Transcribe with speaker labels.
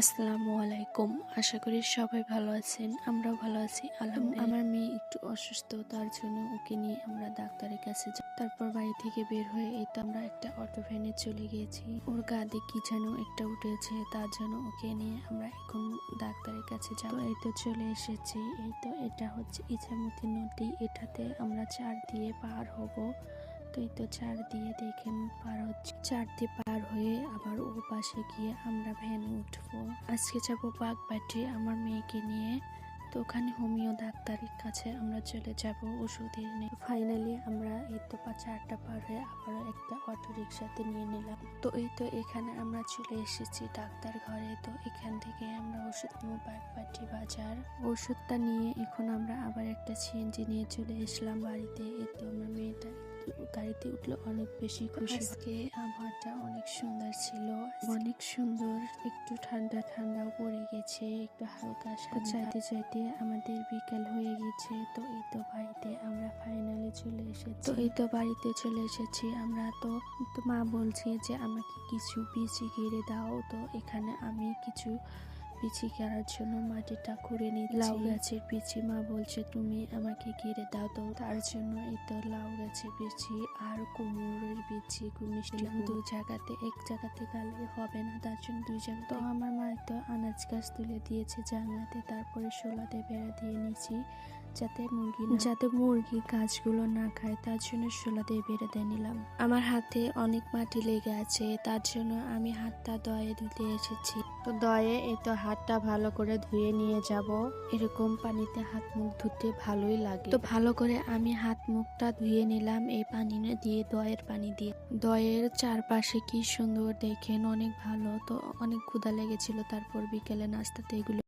Speaker 1: আসসালামু আলাইকুম। আশা করি সবাই ভালো আছেন। আমরাও ভালো আছি আলহামদুলিল্লাহ। আমার মেয়ে একটু অসুস্থ, তার জন্য ওকে নিয়ে আমরা ডাক্তারের কাছে যাই। তারপর বাড়ি থেকে বের হয়ে এই তো আমরা একটা অটো ভ্যানে চলে গিয়েছি। ওর গায়ে কি যেন একটা উঠেছে, তার জন্য ওকে নিয়ে আমরা এখন ডাক্তারের কাছে যাব। এই তো চলে এসেছি। এই তো এটা হচ্ছে ইছামতি নদী, এটাতে আমরা চার দিয়ে পার হব। তো এই তো চার দিয়ে দেখেন পার হচ্ছে, চার দিয়ে পার হয়ে আবার ও পাশে গিয়ে আমরা ভ্যানে উঠবো। আজকে যাবো বাগবাটি আমার মেয়েকে নিয়ে। তো ওখানে হোমিও ডাক্তারের কাছে আমরা চলে যাব ওষুধ এনে। ফাইনালি আমরা এই তো চারটা পার হয়ে আবারও একটা অটো রিক্সাতে নিয়ে নিলাম। তো এই তো এখানে আমরা চলে এসেছি ডাক্তার ঘরে। তো এখান থেকে আমরা ওষুধ নেবো বাগবাটি বাজার। ওষুধটা নিয়ে এখন আমরা আবার একটা সিএনজি নিয়ে চলে এসলাম বাড়িতে। এই তো আমার মেয়েটা গাড়িতে উঠলো অনেক বেশি খুশি। আজকে আবহাওয়াটা অনেক সুন্দর ছিল, অনেক সুন্দর, একটু ঠান্ডা ঠান্ডাও পড়ে গেছে, একটু হালকা চাইতে চাইতে আমাদের বিকেল হয়ে গেছে। তো এই তো বাড়িতে আমরা ফাইনালি চলে এসেছি। তো এই তো বাড়িতে চলে এসেছি আমরা। তো মা বলছে যে আমাকে কিছু বিচি ঘিরে দাও। তো এখানে আমি কিছু বিচি করার জন্য মাটিটা খুঁড়ে নিই। লাউ গাছের বিচি মা বলছে তুমি আমাকে ঘিরে দাও। তো তার জন্য এই তো লাউ গাছের বিচি আর কুমড়োর বিচি মিষ্টি দুই জায়গাতে, এক জায়গাতে গালে হবে না, তার জন্য দুই জায়গা। তো আমার মা তো আনাজ গাছ তুলে দিয়েছে জানলাতে, তারপরে শোলাতে বেড়া দিয়ে নিয়েছি যাতে মুরগি গাছগুলো না খায়, তার জন্য শোলা দিয়ে বেড়ে দিয়ে নিলাম। আমার হাতে অনেক মাটি লেগে আছে, তার জন্য আমি হাতটা দয়ে ধুতে এসেছি। তো দয়ে এই তো হাতটা ভালো করে ধুয়ে নিয়ে যাব। এরকম পানিতে হাত মুখ ধুতে ভালোই লাগে। তো ভালো করে আমি হাত মুখটা ধুয়ে নিলাম এই পানি দিয়ে, দয়ের পানি দিয়ে। দয়ের চারপাশে কি সুন্দর দেখেন, অনেক ভালো। তো অনেক ক্ষুধা লেগেছিল, তারপর বিকেলে নাস্তাতে এগুলো